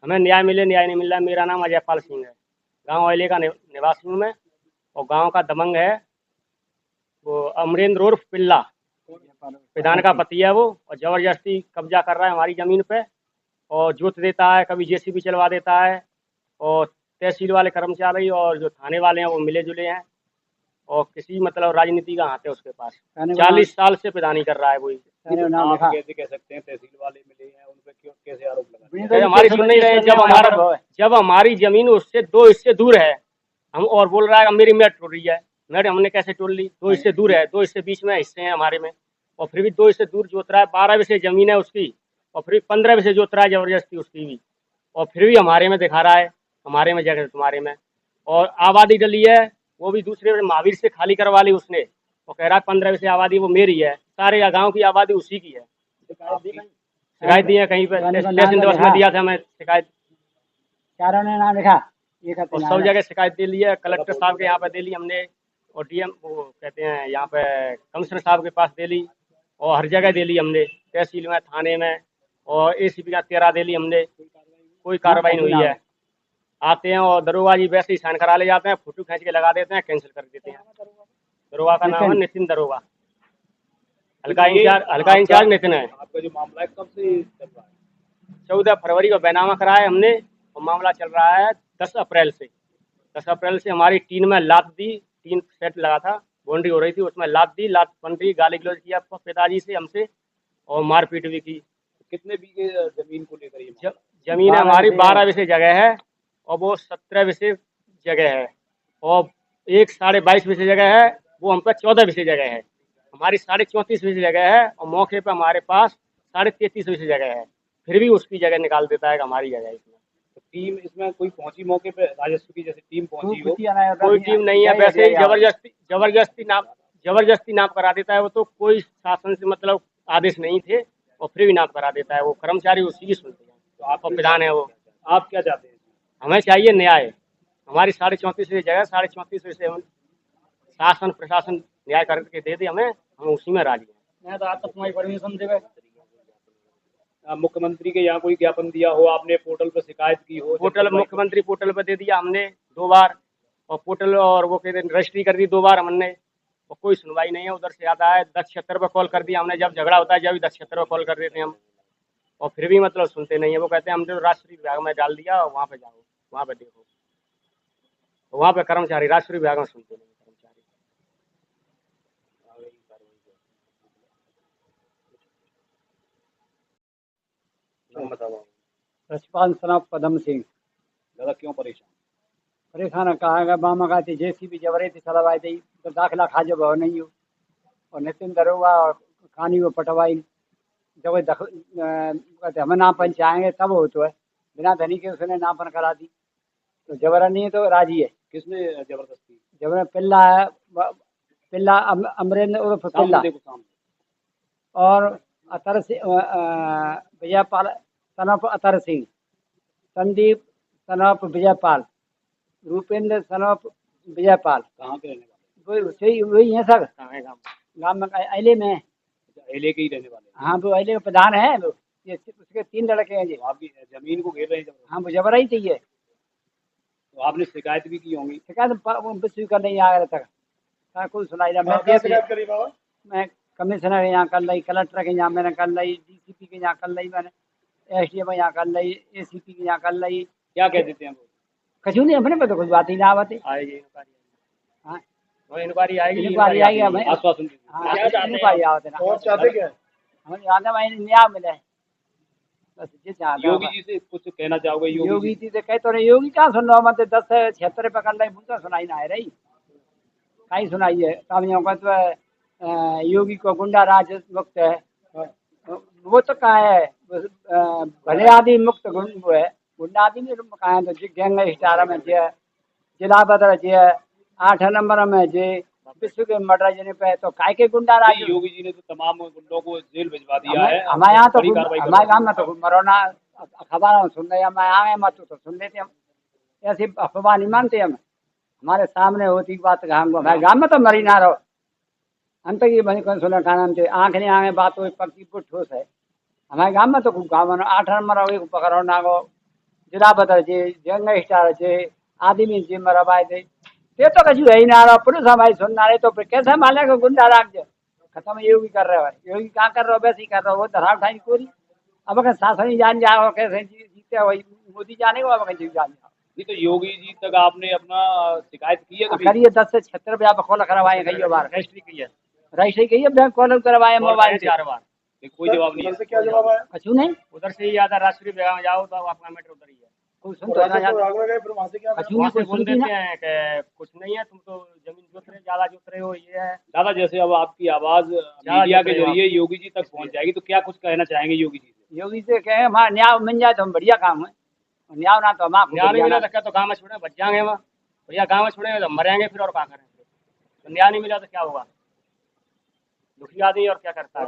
हमें न्याय मिले, न्याय नहीं मिल रहा है। मेरा नाम अजयपाल सिंह है, गांव औले का निवासी हूँ मैं। और गांव का दबंग है वो अमरेंद्र उर्फ पिल्ला, प्रधान का पति है वो। और जबरदस्ती कब्जा कर रहा है हमारी जमीन पे, और जोत देता है, कभी जेसीबी चलवा देता है। और तहसील वाले कर्मचारी और जो थाने वाले हैं वो मिले जुले हैं, और किसी मतलब राजनीति का हाथ है उसके पास। 40 साल से प्रधानी कर रहा है वही। आप कैसे कह सकते हैं तहसील वाले मिले हैं, उन पे क्यों कैसे आरोप लगा? अरे हमारी सुन नहीं रहे। जब हमारी जमीन उससे 2 हिस्से दूर है, हम और बोल रहा है मेरी मेट टूट रही है। मेट हमने कैसे तोड़ ली? 2 हिस्से दूर है, 2 हिस्से बीच में हिस्से हैं हमारे में, और फिर भी 2 हिस्से दूर जोत रहा है। 12 विषय जमीन है उसकी, और फिर 15 विषय जोत रहा है जबरदस्ती उसकी भी, और फिर भी हमारे में दिखा रहा है हमारे में जगह तुम्हारे में। और आबादी डली है वो भी दूसरे महावीर से खाली करवा ली उसने, और कह रहा है 15 विषय आबादी वो मेरी है, सारे गाँव की आबादी उसी की है। शिकायत दी है कहीं पे, स्टेशन 10 में दिया था हमें शिकायत, चारों ने नाम लिखा, और सब जगह शिकायत दे ली है। कलेक्टर साहब के यहाँ पे दे ली हमने, और डीएम वो कहते हैं यहाँ पे कमिश्नर साहब के पास दे ली, और हर जगह दे ली हमने, तहसील में, थाने में, और एसीपी का 13 दे ली हमने। कोई कार्रवाई नहीं हुई है। आते हैं और दरोगा जी वैसे ही साइन करा ले जाते हैं, फोटो खींच के लगा देते हैं, कैंसिल कर देते हैं। दरोगा का नाम है नितिन दरोगा, हल्का इंचार्ज नितिन है। आपका जो मामला है कब से चल रहा है? 14 फरवरी को बैनामा कराया हमने, और मामला चल रहा है 10 अप्रैल से। 10 अप्रैल से हमारी टीन में लात दी, टीन सेट लगा था, बाउंड्री हो रही थी, उसमें लात दी, लात बन रही, गाली गलौज किया पिताजी से हमसे, और मारपीट भी की। कितने बीघे जमीन को लेकर ये जमीन हमारी 12 विषय जगह है, और वो 17 विषय जगह है, और एक 22.5 विषय जगह है, वो हम पे 14 विषय जगह है। हमारी 34.5 विषय जगह है, और मौके पे हमारे पास 33.5 विषय जगह है, फिर भी उसकी जगह निकाल देता है कि हमारी जगह है इसमें। तो टीम इसमें कोई पहुंची मौके पे, राजस्व की जैसे टीम पहुंची हो? कोई टीम नहीं है, वैसे ही जबरदस्ती नाप करा देता है वो। तो कोई शासन से मतलब आदेश नहीं थे, और फिर भी नाप करा देता है वो। कर्मचारी उसी की सुनते हैं, तो आप प्रधान है वो। आप क्या चाहते हैं? हमें चाहिए न्याय। हमारी 34.5 जगह, 34.5 से हम शासन प्रशासन न्याय करके दे दे हमें, हम उसी में राजी हैं। तो आप तुम्हारी परमिशन देवे। मुख्यमंत्री के यहाँ कोई ज्ञापन दिया हो आपने, पोर्टल पर शिकायत की हो? मुख्यमंत्री पोर्टल पर दे दिया हमने 2 बार, और पोर्टल और वो कहते रजिस्ट्री कर दी 2 बार हमने, और कोई सुनवाई नहीं है। उधर से आता है 1076 पर कॉल कर दिया हमने, जब झगड़ा होता है जब 1076 पर कॉल कर देते हैं हम, और फिर भी मतलब सुनते नहीं है। वो कहते हैं हमने राष्ट्रीय विभाग में डाल दिया, वहाँ पे जाओ, वहाँ पे देखो। तो वहाँ पे कर्मचारी राष्ट्रीय विभाग में सुनते नहीं कर्मचारी। रचपाल सनाब पदम सिंह। दादा क्यों परेशान? परेशान कहा मामा का जेसीबी जबरे थी चलवाई थी, तो दाखिला खाजो भाव नहीं हो। और नितिन दरोगा और कहानी वो पटवाई, जब कहते हमें नापन चाहेंगे तब हो, तो है बिना धनी के उसने नापन करा दी। तो जबरा नहीं है तो राजी है। किसने जबरदस्ती? जबरा पिल्ला है, पिल्ला अमरेंद्र उर्फ पिल्ला, और अतर सिंह, विजयपाल सनफ अतर सिंह, संदीप सनफ विजयपाल, रूपेंद्र सनफ विजयपाल। कहाँ के रहने वाले? वही है सर, गाँव में अहले में। अहले के ही रहने वाले? हाँ, वो अहले का प्रधान है वो। ये उसके 3 लड़के हैं जी। आपकी जमीन को घेर रहे हैं? हाँ, वो जबरा ही चाहिए। तो आपने शिकायत भी की होंगी? शिकायत कर नहीं आया तक, कोई सुनाई ना। मैं कमिश्नर के यहाँ कर ली, कलेक्टर के यहाँ मैंने कर ली, डीसीपी के यहाँ कर ली, मैंने एसडीएम के यहाँ कर ली, एसीपी के यहाँ कर ली। क्या कह देते हैं वो? कछु नहीं, अपने पे तो कुछ बात ही ना आती। आएगी हाँ, इंक्वायरी आएगी, इंक्वायरी आएगी हमें आश्वासन। हाँ, इंक्वायरी आवते ना। और चाहते क्या? हमें ज्यादा महीने न्याय मिले बस, ये चाहते। योगी जी से कुछ कहना चाहोगे? योगी जी से कहे तो नहीं, योगी क्या सुन रहा, मतलब 10 से 76 पे कर रही, मुझे सुनाई ना है रही, कहीं सुनाई है। कामियों का तो योगी को गुंडा राज मुक्त है, वो तो कहा है भले आदमी मुक्त वो है, गुंडा आदमी कहा है। तो गैंग स्टार में जे जिला बदल जे 8 नंबर में जे विश्व के मर्डर जने पे, तो काय के गुंडा राज। योगी जी ने तो तमाम गुंडों को जेल भिजवा दिया है। हमारे यहाँ तो हमारे गाँव में तो मरोना खबर सुन रहे, हम आए मत तो सुन लेते हम, ऐसी अफवाह नहीं मानते हम। हमारे सामने होती बात हमारे गाँव में तो मरी ना रहो, हम तो ये बनी कौन सुना खाना हम आँख नहीं आगे बात हो पक्की को ठोस है। हमारे गाँव में तो गाँव में 8 नंबर हो पकड़ो ना गो જરા બદલ છે જંગસ્ટાર છે આદમી છે મરાબાઈ છે તે તો કશું है ही ना रहा पुरुष हमारी सुनना रहे तो फिर कैसे माने को गुंडा राख दे खत्म योगी कर रहे हो योगी क्या कर रहे हो वैसे ही कर रहे हो वो धराव ठाई कोरी अब अगर शासन ही जान जाओ कैसे जीते हो मोदी जाने को अब अगर जीव जान जाओ नहीं तो योगी जी तक आपने अपना शिकायत की है कभी? करिए 10 से 76 रुपया खोला करवाए कई बार रजिस्ट्री की है रजिस्ट्री कही है बैंक खोल करवाए मोबाइल से 4 बार कोई जवाब नहीं है। क्या जवाब आया? कछु नहीं उधर से ही आता राष्ट्रीय बैंक में जाओ तो आपका मैटर उधर ही है। कोई सुन तो ना राजा को जाता आगरा गए फिर वहां से क्या कछु वहाँ नहीं से कोई बोल सुनती देते ना हैं कि कुछ नहीं है, तुम तो जमीन जोत रहे ज्यादा जोत रहे हो, ये है। दादा जैसे अब आपकी आवाज मीडिया के जरिए योगी जी तक पहुंच जाएगी तो क्या कुछ कहना चाहेंगे योगी जी से? योगी से कहे हमारा न्याय मिल जाए तो हम बढ़िया काम है और न्याय ना तो हम आपको न्याय नहीं बढ़िया मिला ना- तो क्या, तो गाँव में छोड़े बच जाएंगे हम, भैया गाँव में छोड़ेंगे तो मरेंगे फिर और क्या करेंगे। तो न्याय नहीं मिला तो क्या होगा, दुखी आदमी और क्या करता है।